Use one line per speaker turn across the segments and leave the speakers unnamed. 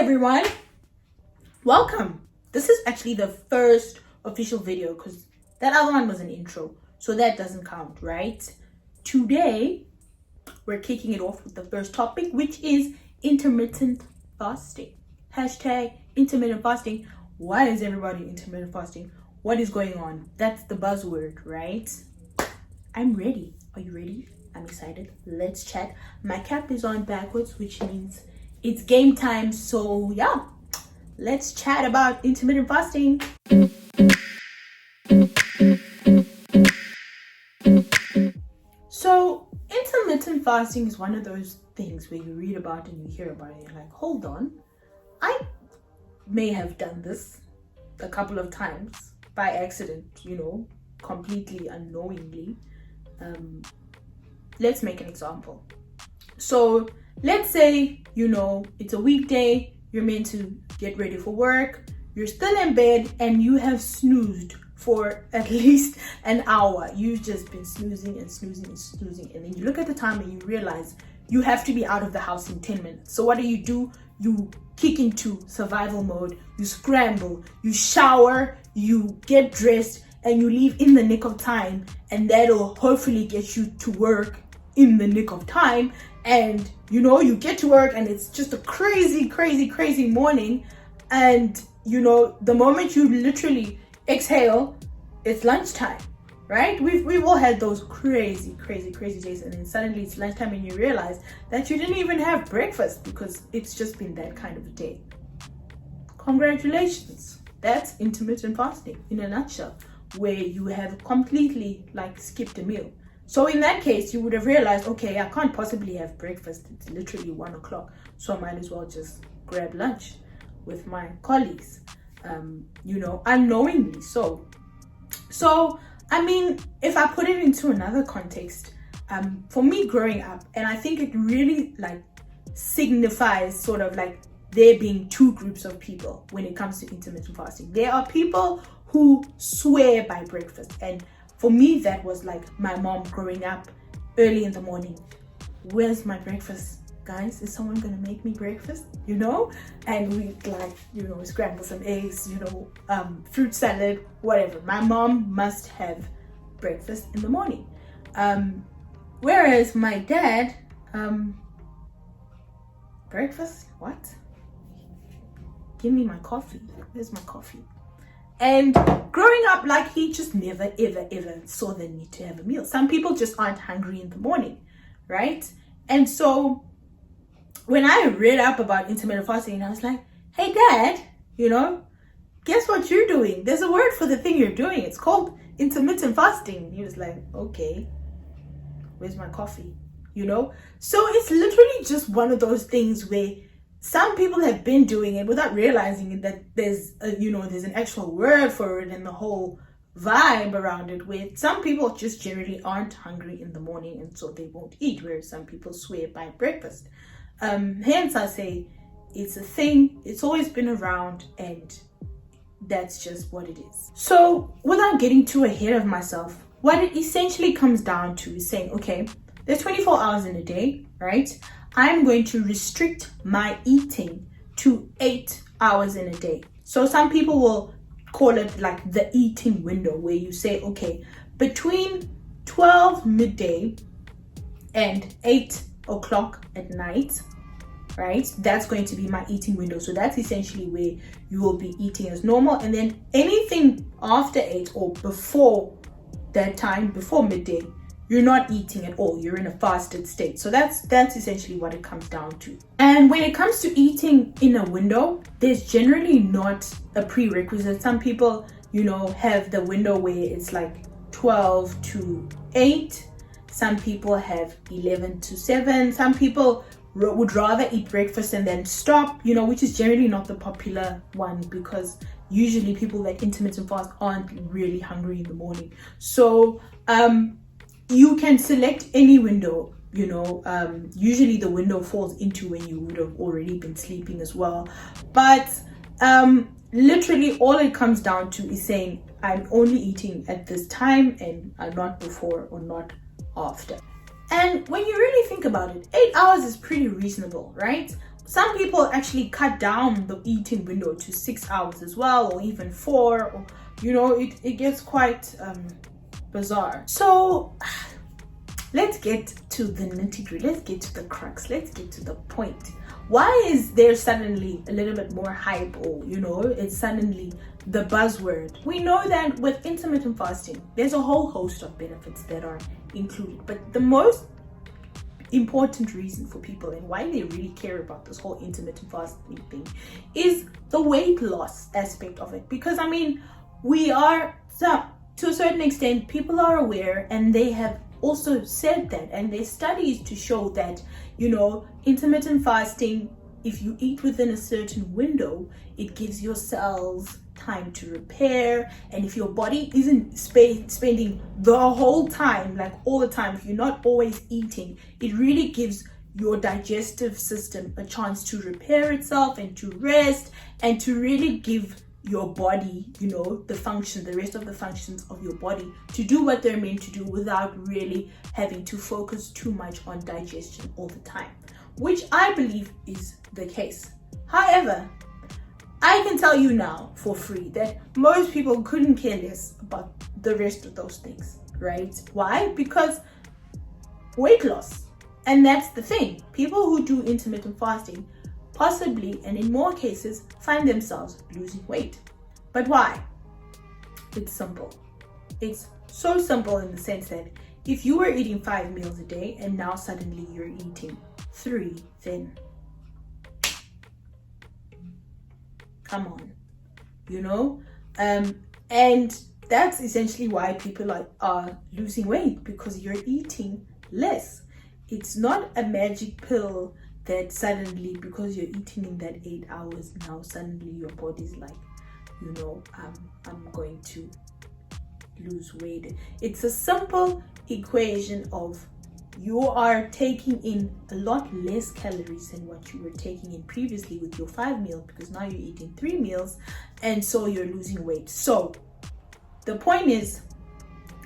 everyone, welcome. This is actually the first official video because that other one was an intro, so that doesn't count, right? Today we're kicking it off with the first topic, which is intermittent fasting. Hashtag intermittent fasting. Why is everybody intermittent fasting? What is going on? That's the buzzword, right? I'm ready. Are you ready? I'm excited. Let's chat. My cap is on backwards, which means it's game time. So yeah, let's chat about intermittent fasting. So intermittent fasting is one of those things where you read about and you hear about it and you're like, hold on, I may have done this a couple of times by accident, completely unknowingly. Let's make an example. So let's say, it's a weekday, you're meant to get ready for work, you're still in bed and you have snoozed for at least an hour. You've just been snoozing and snoozing and snoozing. And then you look at the time and you realize you have to be out of the house in 10 minutes. So what do? You kick into survival mode, you scramble, you shower, you get dressed, and you leave in the nick of time. And that'll hopefully get you to work in the nick of time. And you get to work and it's just a crazy morning. And the moment you literally exhale, it's lunchtime, right? We've all had those crazy days, and then suddenly it's lunchtime and you realize that you didn't even have breakfast because it's just been that kind of a day. Congratulations. That's intermittent fasting in a nutshell, where you have completely skipped a meal. So in that case, you would have realized, okay, I can't possibly have breakfast. It's literally 1 o'clock. So I might as well just grab lunch with my colleagues, unknowingly. So, I mean, if I put it into another context, for me growing up, and I think it really signifies sort of there being two groups of people when it comes to intermittent fasting. There are people who swear by breakfast, and for me that was my mom growing up early in the morning. Where's my breakfast, guys? Is someone gonna make me breakfast? And we scramble some eggs, fruit salad, whatever. My mom must have breakfast in the morning. Whereas my dad, breakfast? What? Give me my coffee. Where's my coffee? And growing up, he just never, ever saw the need to have a meal. Some people just aren't hungry in the morning, right? And so when I read up about intermittent fasting, I was like, hey, Dad, guess what you're doing? There's a word for the thing you're doing. It's called intermittent fasting. He was like, okay, where's my coffee? So it's literally just one of those things where some people have been doing it without realizing that there's an actual word for it and the whole vibe around it, where some people just generally aren't hungry in the morning and so they won't eat, whereas some people swear by breakfast. Hence I say it's a thing, it's always been around, and that's just what it is. So without getting too ahead of myself, what it essentially comes down to is saying, okay, there's 24 hours in a day, right? I'm going to restrict my eating to 8 hours in a day. So some people will call it the eating window, where you say, okay, between 12 midday and 8 o'clock at night, right? That's going to be my eating window. So that's essentially where you will be eating as normal. And then anything after 8 or before that time, before midday, you're not eating at all. You're in a fasted state. So that's essentially what it comes down to. And when it comes to eating in a window, there's generally not a prerequisite. Some people, have the window where it's 12 to 8. Some people have 11 to 7. Some people would rather eat breakfast and then stop, which is generally not the popular one, because usually people that intermittent fast aren't really hungry in the morning. So, you can select any window, usually the window falls into when you would have already been sleeping as well. But literally all it comes down to is saying, I'm only eating at this time and not before or not after. And when you really think about it, 8 hours is pretty reasonable, right? some people actually cut down the eating window to 6 hours as well, or even 4, or it gets quite bizarre. So let's get to the nitty-gritty, let's get to the crux, let's get to the point. Why is there suddenly a little bit more hype, or it's suddenly the buzzword? We know that with intermittent fasting there's a whole host of benefits that are included, but the most important reason for people and why they really care about this whole intermittent fasting thing is the weight loss aspect of it. Because we are, to a certain extent, people are aware, and they have also said that, and there's studies to show that intermittent fasting, if you eat within a certain window, it gives your cells time to repair. And if your body isn't spending the whole time, like all the time, if you're not always eating, it really gives your digestive system a chance to repair itself and to rest, and to really give your body, the rest of the functions of your body to do what they're meant to do, without really having to focus too much on digestion all the time, which I believe is the case. However, I can tell you now for free that most people couldn't care less about the rest of those things, right? Why? Because weight loss. And that's the thing. People who do intermittent fasting possibly, and in more cases, find themselves losing weight. But why? It's simple. It's so simple in the sense that if you were eating 5 meals a day and now suddenly you're eating 3, then come on, and that's essentially why people are losing weight, because you're eating less. It's not a magic pill that suddenly, because you're eating in that 8 hours, now suddenly your body's like, I'm going to lose weight. It's a simple equation of you are taking in a lot less calories than what you were taking in previously with your 5 meals, because now you're eating 3 meals, and so you're losing weight. So the point is,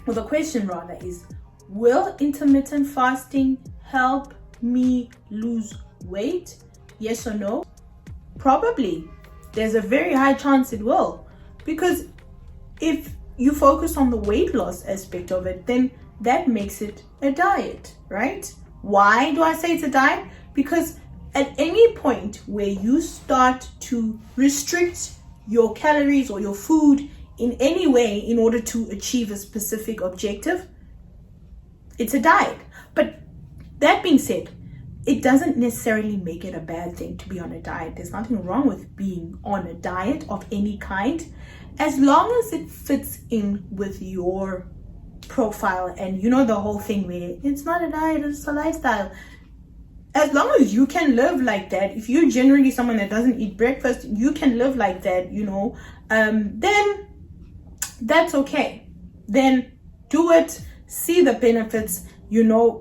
or the question rather is, will intermittent fasting help me lose weight? Yes or no? Probably. There's a very high chance it will, because if you focus on the weight loss aspect of it, then that makes it a diet, right? Why do I say it's a diet? Because at any point where you start to restrict your calories or your food in any way in order to achieve a specific objective, it's a diet. But that being said, it doesn't necessarily make it a bad thing to be on a diet. There's nothing wrong with being on a diet of any kind, as long as it fits in with your profile. And the whole thing where it's not a diet, it's a lifestyle. As long as you can live like that, if you're generally someone that doesn't eat breakfast, you can live like that, then that's okay. Then do it, see the benefits.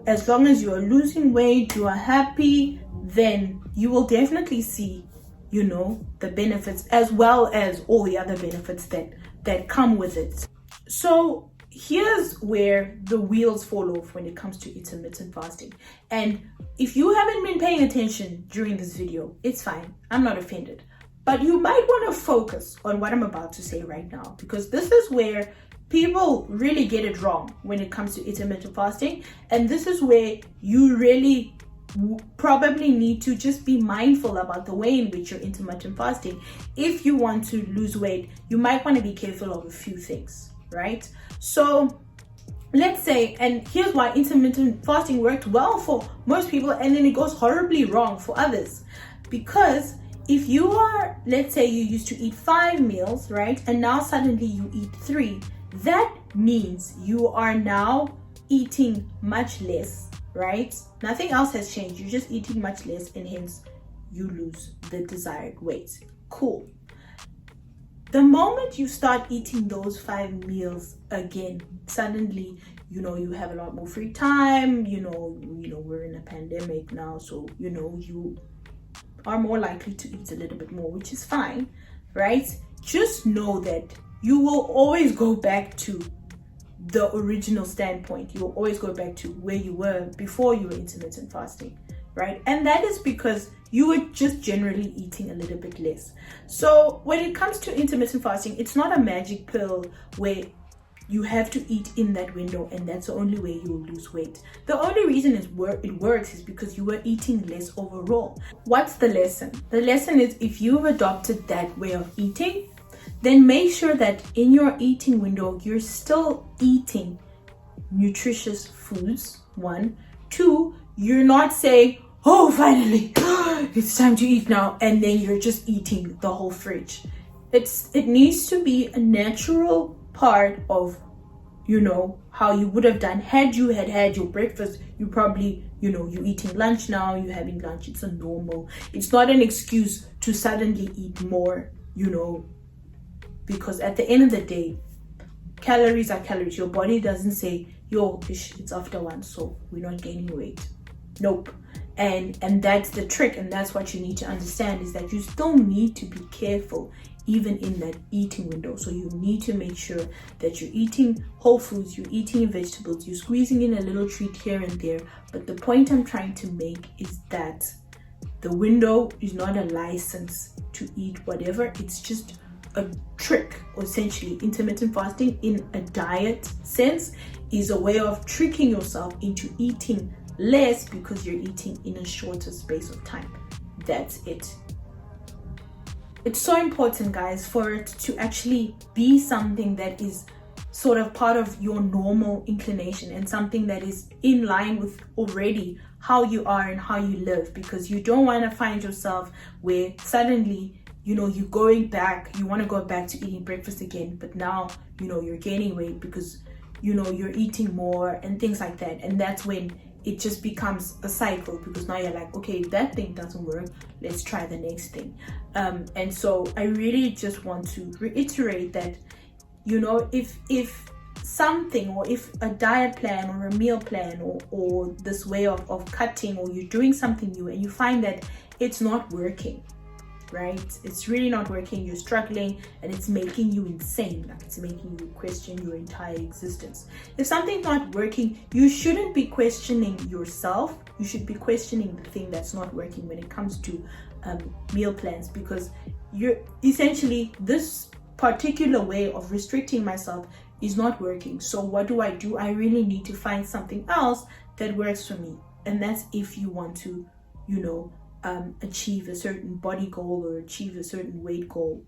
As long as you are losing weight, you are happy, then you will definitely see, the benefits, as well as all the other benefits that come with it. So here's where the wheels fall off when it comes to intermittent fasting. And if you haven't been paying attention during this video, it's fine. I'm not offended. But you might want to focus on what I'm about to say right now, because this is where people really get it wrong when it comes to intermittent fasting. And this is where you really probably need to just be mindful about the way in which you're intermittent fasting. If you want to lose weight, you might want to be careful of a few things, right? So let's say, and here's why intermittent fasting worked well for most people and then it goes horribly wrong for others. Because if you are, let's say you used to eat 5 meals, right? And now suddenly you eat 3, that means you are now eating much less, right? Nothing else has changed. You're just eating much less, and hence you lose the desired weight. Cool. The moment you start eating those 5 meals again, suddenly, you have a lot more free time. We're in a pandemic now, so, you are more likely to eat a little bit more, which is fine, right? Just know that you will always go back to the original standpoint. You will always go back to where you were before you were intermittent fasting, right? And that is because you were just generally eating a little bit less. So when it comes to intermittent fasting, it's not a magic pill where you have to eat in that window and that's the only way you will lose weight. The only reason it works is because you were eating less overall. What's the lesson? The lesson is, if you've adopted that way of eating, then make sure that in your eating window, you're still eating nutritious foods. 1. 2, you're not saying, oh, finally, it's time to eat now, and then you're just eating the whole fridge. It needs to be a natural part of, how you would have done had you had your breakfast. You probably, you're eating lunch now, you're having lunch. It's a normal. It's not an excuse to suddenly eat more, because at the end of the day, calories are calories. Your body doesn't say, it's after 1, so we're not gaining weight. Nope. And that's the trick, and that's what you need to understand, is that you still need to be careful even in that eating window. So you need to make sure that you're eating whole foods, you're eating vegetables, you're squeezing in a little treat here and there. But the point I'm trying to make is that the window is not a license to eat whatever. It's just a trick. Or essentially, intermittent fasting in a diet sense is a way of tricking yourself into eating less because you're eating in a shorter space of time. That's it. It's so important, guys, for it to actually be something that is sort of part of your normal inclination and something that is in line with already how you are and how you live, because you don't want to find yourself where suddenly you're going back, you want to go back to eating breakfast again, but now you're gaining weight because you're eating more and things like that. And that's when it just becomes a cycle, because now you're like, okay, that thing doesn't work, let's try the next thing. And so I really just want to reiterate that, if something, or if a diet plan or a meal plan or this way of cutting, or you're doing something new and you find that it's not working, right? It's really not working, you're struggling, and it's making you insane. Like, it's making you question your entire existence. If something's not working, you shouldn't be questioning yourself. You should be questioning the thing that's not working when it comes to meal plans, because you're essentially, this particular way of restricting myself is not working. So what do? I really need to find something else that works for me. And that's if you want to, achieve a certain body goal or achieve a certain weight goal,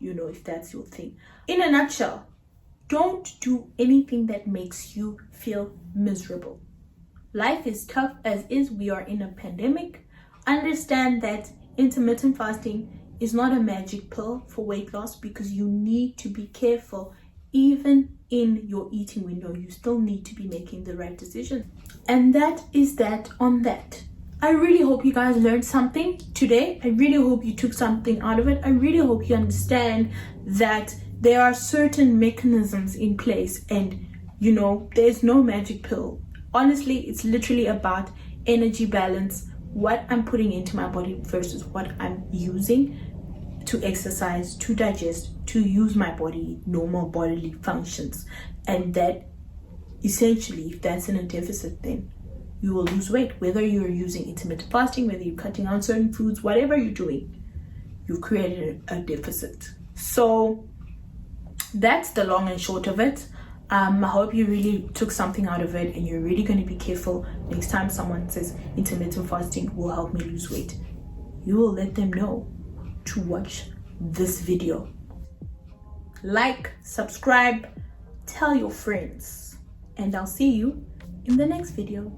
if that's your thing. In a nutshell, don't do anything that makes you feel miserable. Life is tough as is. We are in a pandemic. Understand that intermittent fasting is not a magic pill for weight loss, because you need to be careful. Even in your eating window, you still need to be making the right decision. And that is that on that. I really hope you guys learned something today. I really hope you took something out of it. I really hope you understand that there are certain mechanisms in place, and there's no magic pill. Honestly, it's literally about energy balance, what I'm putting into my body versus what I'm using to exercise, to digest, to use my body, normal bodily functions. And that essentially, if that's in a deficit, then you will lose weight. Whether you're using intermittent fasting, whether you're cutting out certain foods, whatever you're doing, you've created a deficit. So that's the long and short of it. I hope you really took something out of it, and you're really going to be careful next time someone says intermittent fasting will help me lose weight. You will let them know to watch this video. Like, subscribe, tell your friends, and I'll see you in the next video.